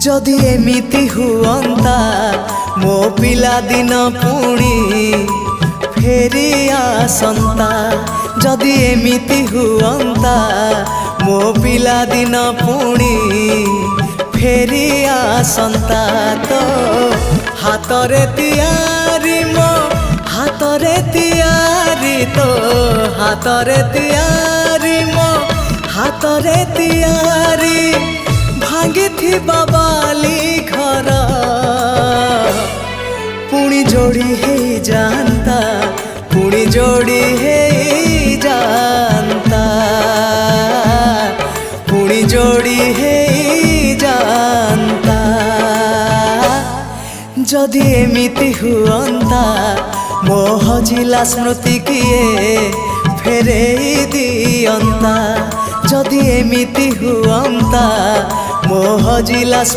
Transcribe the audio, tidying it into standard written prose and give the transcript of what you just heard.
जदि एमिति हुअंता मो पिला दिन पुणी फेरी आसंता। जदि एमिति हुअंता मो पिला दिन पुणी फेरी आसंता। तो हातरे तियारी मो हातरे तियारी तो हातरे तियारी मो हातरे तियारी भांगी थी बाबाली घर पुणी जोड़ी है जानता पुणी जोड़ी है जानता पुणी जोड़ी है जानता। जदि एमिति हुअंता मो हजिला स्मृति किए फेरे दियंता। जदि एमिति हुअंता मो हजिला